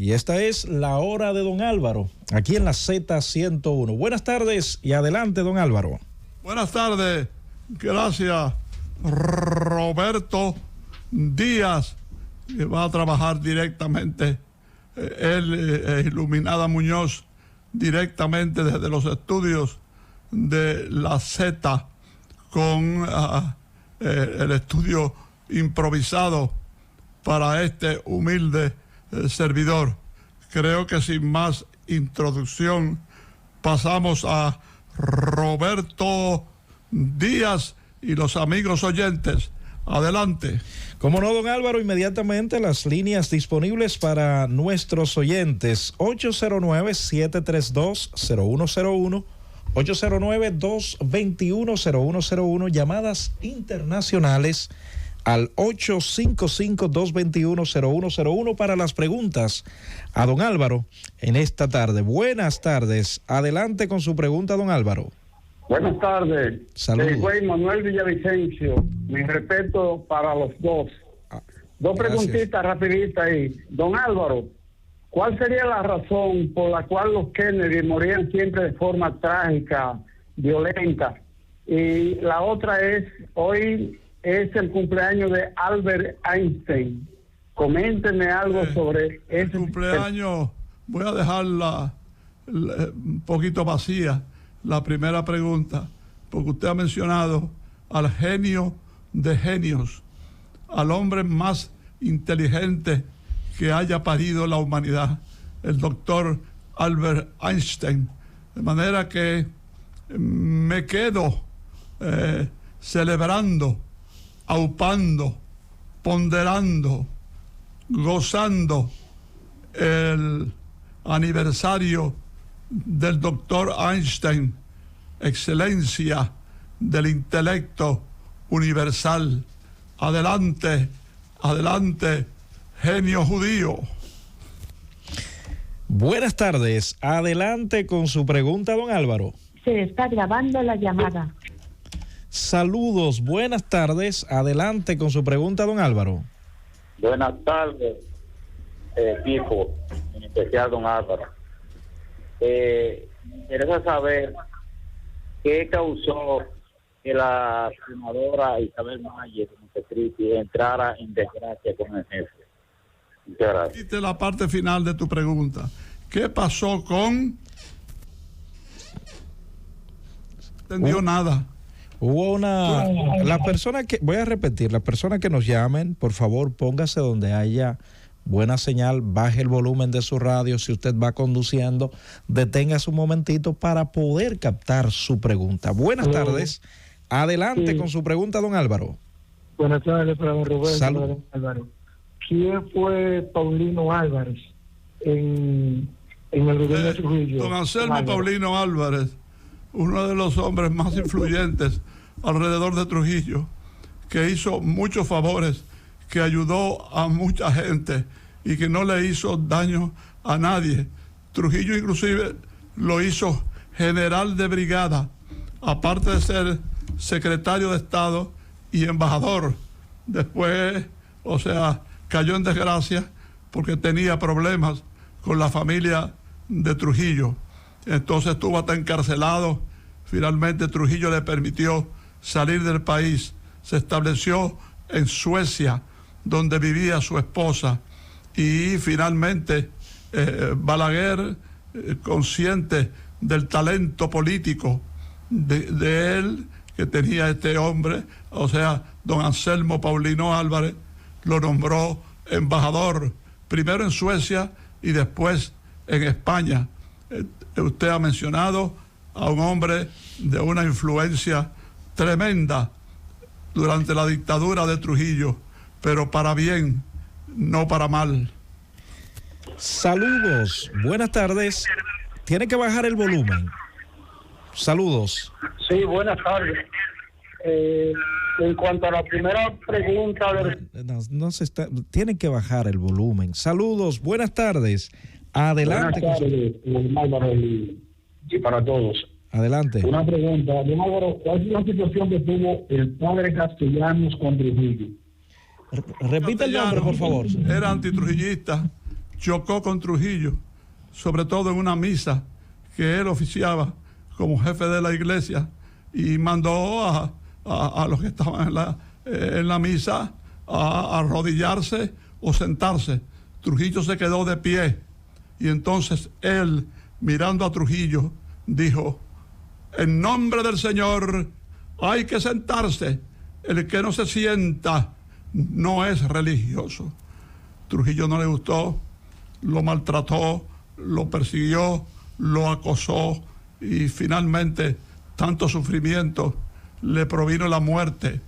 Y esta es la hora de don Álvaro, aquí en la Z101. Buenas tardes y adelante, don Álvaro. Buenas tardes, gracias Roberto Díaz, que va a trabajar directamente, él, Iluminada Muñoz, directamente desde los estudios de la Z, con el estudio improvisado para este humilde servidor. Creo que sin más introducción pasamos a Roberto Díaz y los amigos oyentes. Adelante. Como no, don Álvaro, inmediatamente las líneas disponibles para nuestros oyentes: 809-732-0101, 809-221-0101, llamadas internacionales al 855-221-0101 para las preguntas a don Álvaro en esta tarde. Buenas tardes, adelante con su pregunta, don Álvaro. Buenas tardes. Saludos. Soy Manuel Villavicencio. Mi respeto para los dos. Dos preguntitas rapiditas ahí. Don Álvaro, ¿cuál sería la razón por la cual los Kennedy morían siempre de forma trágica, violenta? Y la otra es, hoy es el cumpleaños de Albert Einstein. Coméntenme algo sobre el cumpleaños. Voy a dejarla un poquito vacía la primera pregunta, porque usted ha mencionado al genio de genios, al hombre más inteligente que haya parido la humanidad, el doctor Albert Einstein. De manera que me quedo celebrando, aupando, ponderando, gozando el aniversario del doctor Einstein, excelencia del intelecto universal. Adelante, adelante, genio judío. Buenas tardes, adelante con su pregunta, don Álvaro. Se está grabando la llamada. Saludos, buenas tardes, adelante con su pregunta, don Álvaro. Buenas tardes, equipo, en especial don Álvaro. Me interesa saber qué causó que la senadora Isabel Mayer entrara en desgracia con el jefe. Muchas gracias. Dite la parte final de tu pregunta. ¿Qué pasó con...? No entendió nada. Hubo una... La persona que... Voy a repetir, la persona que nos llamen, por favor, póngase donde haya buena señal, baje el volumen de su radio. Si usted va conduciendo, deténgase un momentito para poder captar su pregunta. Buenas tardes. Adelante con su pregunta, don Álvaro. Buenas tardes para don Roberto. Salud. Don Álvaro. ¿Quién fue Paulino Álvarez en el gobierno de Trujillo? Don Anselmo Paulino Álvarez, uno de los hombres más influyentes alrededor de Trujillo, que hizo muchos favores, que ayudó a mucha gente y que no le hizo daño a nadie. Trujillo inclusive lo hizo general de brigada, aparte de ser secretario de Estado y embajador. Después, o sea, cayó en desgracia porque tenía problemas con la familia de Trujillo. Entonces estuvo hasta encarcelado. Finalmente Trujillo le permitió salir del país. Se estableció en Suecia, donde vivía su esposa. Y finalmente Balaguer, consciente del talento político de él, que tenía este hombre, o sea, don Anselmo Paulino Álvarez, lo nombró embajador, primero en Suecia y después en España. Usted ha mencionado a un hombre de una influencia tremenda durante la dictadura de Trujillo, pero para bien, no para mal. Saludos, buenas tardes. Tiene que bajar el volumen. Saludos. Sí, buenas tardes. En cuanto a la primera pregunta... No se está, tiene que bajar el volumen. Saludos, buenas tardes. Adelante. Buenas tardes, Álvaro, y para todos. Adelante. Una pregunta, don Álvaro, ¿cuál es la situación que tuvo el padre Castellanos con Trujillo? Repite el nombre, por favor. Era antitrujillista, chocó con Trujillo, sobre todo en una misa que él oficiaba como jefe de la iglesia, y mandó a los que estaban en la misa a arrodillarse o sentarse. Trujillo se quedó de pie, y entonces él, mirando a Trujillo, dijo: en nombre del Señor hay que sentarse, el que no se sienta no es religioso. Trujillo no le gustó, lo maltrató, lo persiguió, lo acosó, y finalmente tanto sufrimiento le provino la muerte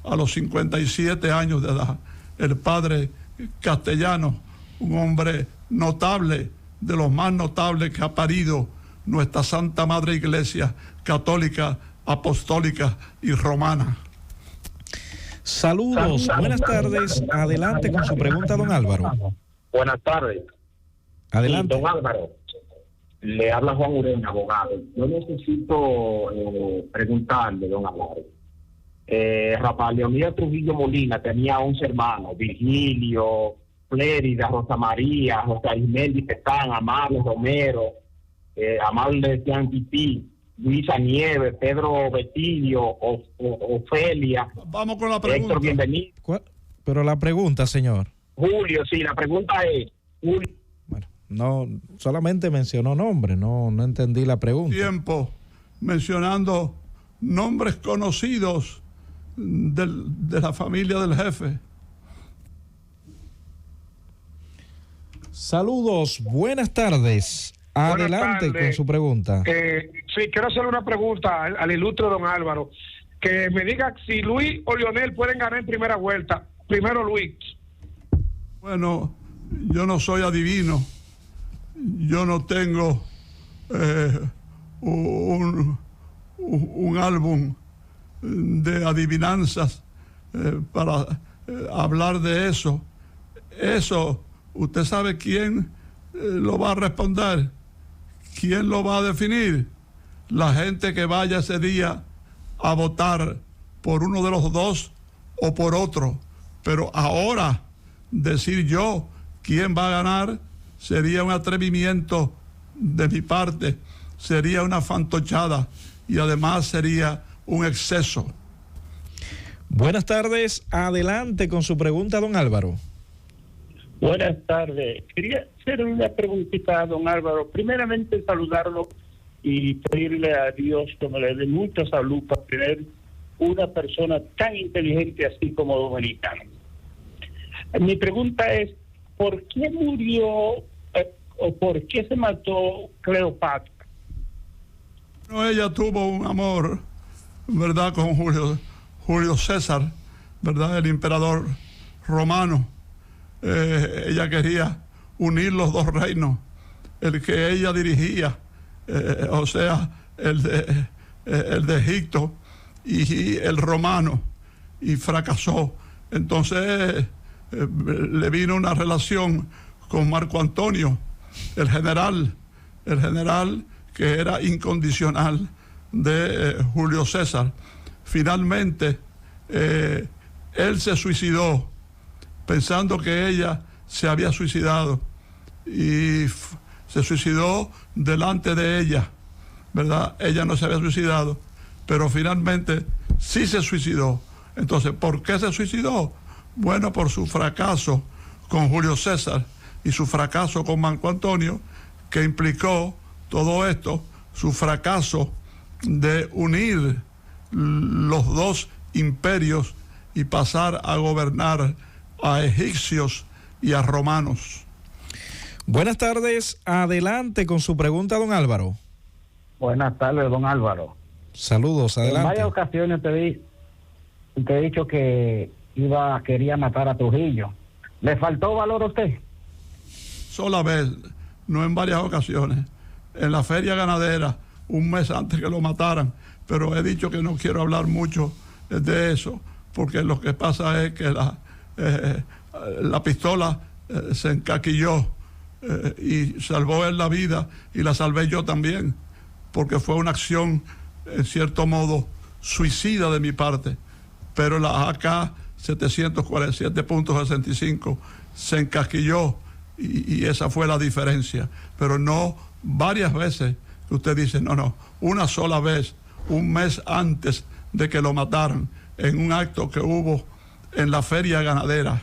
a los 57 años de edad. El padre Castellano, un hombre notable, de los más notables que ha parido nuestra Santa Madre Iglesia Católica, Apostólica y Romana. Saludos, buenas tardes. Adelante con su pregunta, don Álvaro. Buenas tardes. Adelante. Sí, don Álvaro, le habla Juan Ureña, abogado. Yo necesito preguntarle, don Álvaro. Rafael Leonidas Trujillo Molina tenía 11 hermanos: Virgilio, Flérida, Rosa María, José Ismeldi Petán, Amable Romero, Amable decían Tití, Luisa Nieves, Pedro Betilio, Ofelia. Vamos con la pregunta. Héctor, bienvenido. Pero la pregunta, señor. Julio, sí, la pregunta es... Julio. Bueno, no, solamente mencionó nombres, no entendí la pregunta. Tiempo mencionando nombres conocidos de la familia del jefe. Saludos, buenas tardes. Adelante con su pregunta. Sí, quiero hacerle una pregunta al ilustre don Álvaro. Que me diga si Luis o Leonel pueden ganar en primera vuelta. Primero Luis. Bueno, yo no soy adivino. Yo no tengo un álbum de adivinanzas para hablar de eso. Eso, ¿usted sabe quién lo va a responder? ¿Quién lo va a definir? La gente que vaya ese día a votar por uno de los dos o por otro. Pero ahora decir yo quién va a ganar sería un atrevimiento de mi parte, sería una fantochada, y además sería un exceso. Buenas tardes, adelante con su pregunta, don Álvaro. Buenas tardes. Quería hacer una preguntita a don Álvaro. Primeramente saludarlo y pedirle a Dios que me le dé mucha salud para tener una persona tan inteligente así como dominicano. Mi pregunta es, ¿por qué murió o por qué se mató Cleopatra? No, ella tuvo un amor, ¿verdad?, con Julio César, ¿verdad?, el emperador romano. Ella quería unir los dos reinos, el que ella dirigía, o sea, el de Egipto y el romano, y fracasó. Entonces le vino una relación con Marco Antonio, el general que era incondicional de Julio César. Finalmente él se suicidó pensando que ella se había suicidado, y se suicidó delante de ella, ¿verdad? Ella no se había suicidado, pero finalmente sí se suicidó. Entonces, ¿por qué se suicidó? Bueno, por su fracaso con Julio César y su fracaso con Marco Antonio, que implicó todo esto, su fracaso de unir los dos imperios y pasar a gobernar a egipcios y a romanos. Buenas tardes, adelante con su pregunta, don Álvaro. Buenas tardes, don Álvaro. Saludos, adelante. En varias ocasiones te he dicho que quería matar a Trujillo. ¿Le faltó valor a usted? Sola vez, no en varias ocasiones. En la feria ganadera, un mes antes que lo mataran, pero he dicho que no quiero hablar mucho de eso, porque lo que pasa es que la pistola se encaquilló y salvó él la vida, y la salvé yo también, porque fue una acción en cierto modo suicida de mi parte, pero la AK 747.65 se encasquilló y esa fue la diferencia. Pero no varias veces que usted dice, no, una sola vez, un mes antes de que lo mataran, en un acto que hubo en la feria ganadera.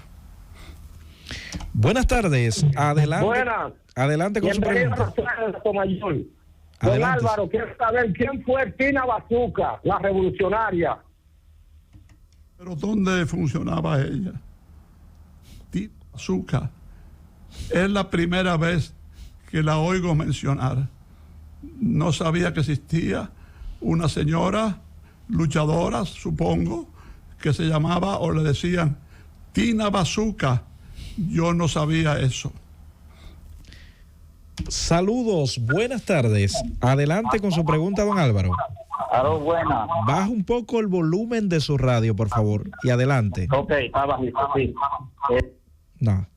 Buenas tardes, adelante. Buenas. Adelante con su pregunta. Don Álvaro, quiero saber quién fue Tina Bazooka, la revolucionaria. Pero ¿dónde funcionaba ella? Tina Bazooka. Es la primera vez que la oigo mencionar. No sabía que existía una señora luchadora, supongo, que se llamaba o le decían Tina Bazooka. Yo no sabía eso. Saludos, buenas tardes. Adelante con su pregunta, don Álvaro. Aló, buena. Baja un poco el volumen de su radio, por favor, y adelante. Ok, está bajito, sí. No.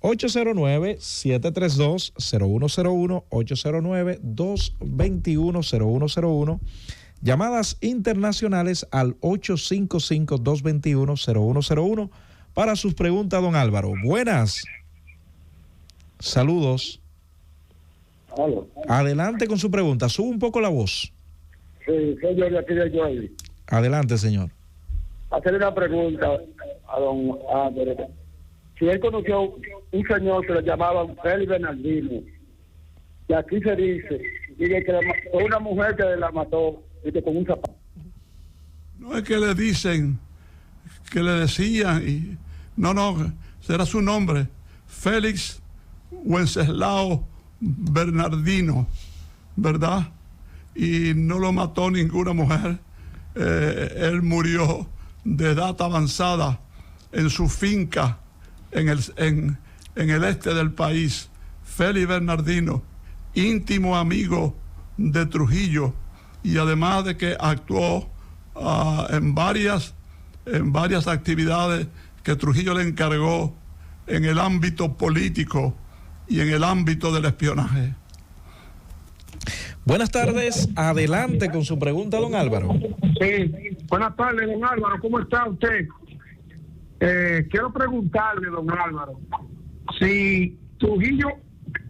809-732-0101, 809-221-0101. Llamadas internacionales al 855-221-0101 para sus preguntas, don Álvaro. Buenas. Saludos. Aló. Adelante con su pregunta. Sube un poco la voz. Sí, soy yo de aquí de Joey. Adelante, señor. Hacerle una pregunta a don Álvaro. Si él conoció un señor que le llamaban Félix Bernardino, y aquí se dice, que fue una mujer que la mató, dice, con un zapato. No es que le dicen, que le decían, no, será su nombre, Félix Wenceslao Bernardino, ¿verdad? Y no lo mató ninguna mujer. Él murió de edad avanzada en su finca en el este del país. Félix Bernardino, íntimo amigo de Trujillo, y además de que actuó en varias actividades que Trujillo le encargó en el ámbito político y en el ámbito del espionaje. Buenas tardes, adelante con su pregunta, don Álvaro. Sí, buenas tardes, don Álvaro, ¿cómo está usted? Quiero preguntarle, don Álvaro, si Trujillo,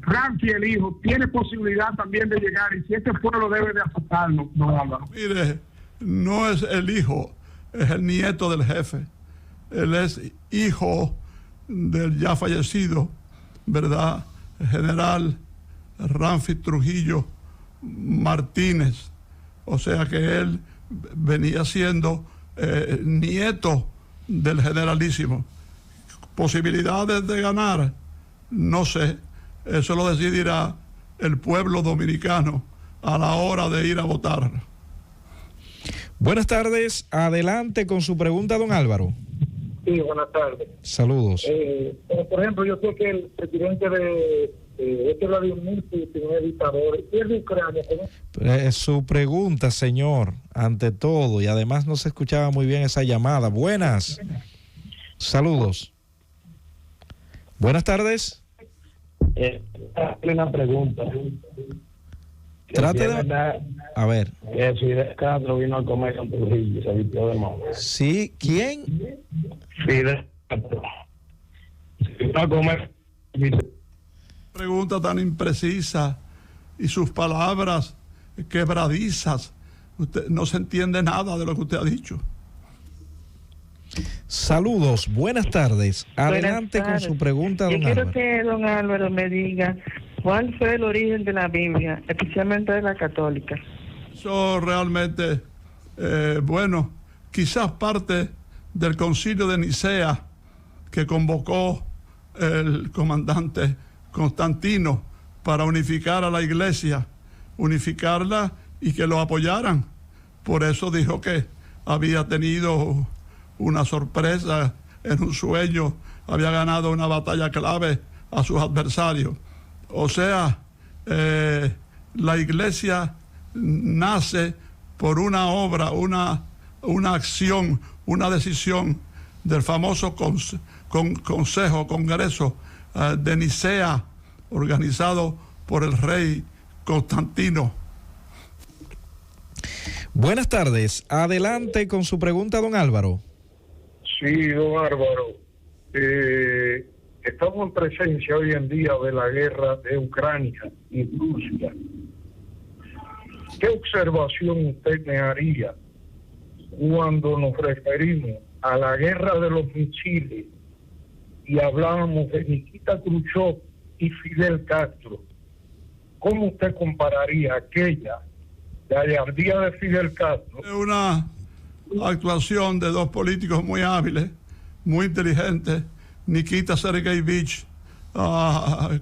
Ramfi, el hijo, tiene posibilidad también de llegar, y si este pueblo debe de aceptarlo, don Álvaro. Mire, no es el hijo, es el nieto del jefe. Él es hijo del ya fallecido, ¿verdad?, general Ramfi Trujillo Martínez. O sea que él venía siendo nieto del generalísimo. Posibilidades de ganar, no sé, eso lo decidirá el pueblo dominicano a la hora de ir a votar. Buenas tardes, adelante con su pregunta, don Álvaro. Sí, buenas tardes. Saludos. Por ejemplo, yo sé que el presidente de Vladimir Putin es dictador, y el de Ucrania. Su pregunta, señor, ante todo, y además no se escuchaba muy bien esa llamada. Buenas. Saludos. Buenas tardes. Una pregunta. Trate de... A ver. Que Fidel Castro vino a comer con Trujillo y se vistió de moda. Sí, ¿quién? Fidel Castro. Vino a comer. Pregunta tan imprecisa y sus palabras quebradizas. Usted no se entiende nada de lo que usted ha dicho. Saludos, buenas tardes. Adelante con su pregunta, don Álvaro. Yo quiero que don Álvaro me diga cuál fue el origen de la Biblia, especialmente de la católica. Eso realmente, bueno, quizás parte del concilio de Nicea que convocó el comandante Constantino para unificar a la iglesia, unificarla y que lo apoyaran. Por eso dijo que había tenido una sorpresa en un sueño, había ganado una batalla clave a sus adversarios. O sea, la iglesia nace por una obra, una acción, una decisión del famoso Congreso de Nicea, organizado por el rey Constantino. Buenas tardes, adelante con su pregunta, don Álvaro. Sí, don Álvaro. estamos en presencia hoy en día de la guerra de Ucrania y Rusia. ¿Qué observación usted me haría cuando nos referimos a la guerra de los misiles y hablábamos de Nikita Khrushchev y Fidel Castro? ¿Cómo usted compararía aquella gallardía de Fidel Castro? Es una actuación de dos políticos muy hábiles, muy inteligentes, Nikita Sergeyevich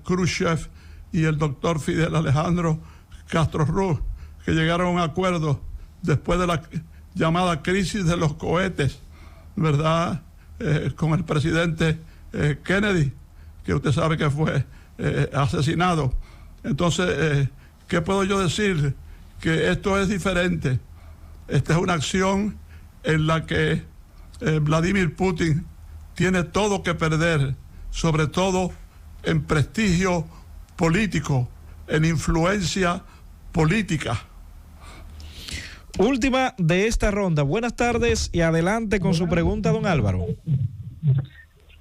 Khrushchev y el doctor Fidel Alejandro Castro Ruz, que llegaron a un acuerdo después de la llamada crisis de los cohetes, ¿verdad? Con el presidente Kennedy, que usted sabe que fue asesinado. Entonces, ¿qué puedo yo decir? Que esto es diferente. Esta es una acción en la que Vladimir Putin tiene todo que perder, sobre todo en prestigio político, en influencia política. Última de esta ronda. Buenas tardes y adelante con su pregunta, don Álvaro.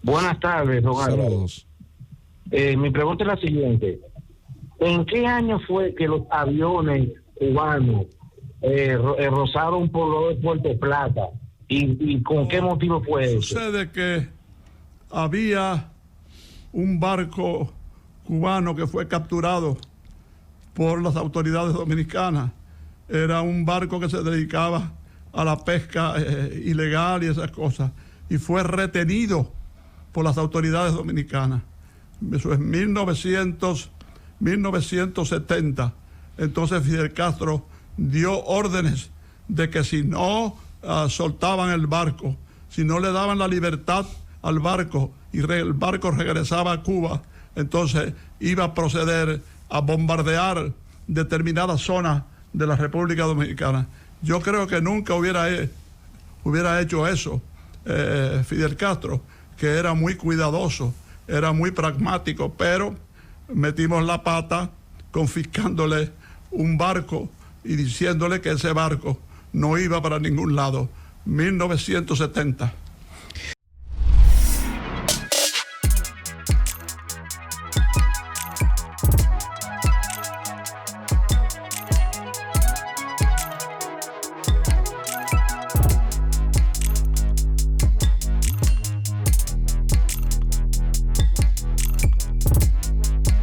Buenas tardes, don Álvaro. Saludos. Mi pregunta es la siguiente. ¿En qué año fue que los aviones cubanos rozaron por lo de Puerto Plata? ¿Y con qué motivo fue eso? Sucede que había un barco cubano que fue capturado por las autoridades dominicanas. Era un barco que se dedicaba a la pesca ilegal y esas cosas, y fue retenido por las autoridades dominicanas. Eso es 1970. Entonces Fidel Castro dio órdenes de que si no soltaban el barco, si no le daban la libertad al barco y el barco regresaba a Cuba, entonces iba a proceder a bombardear determinadas zonas de la República Dominicana. Yo creo que nunca hubiera hecho eso Fidel Castro, que era muy cuidadoso, era muy pragmático, pero metimos la pata confiscándole un barco y diciéndole que ese barco no iba para ningún lado. 1970.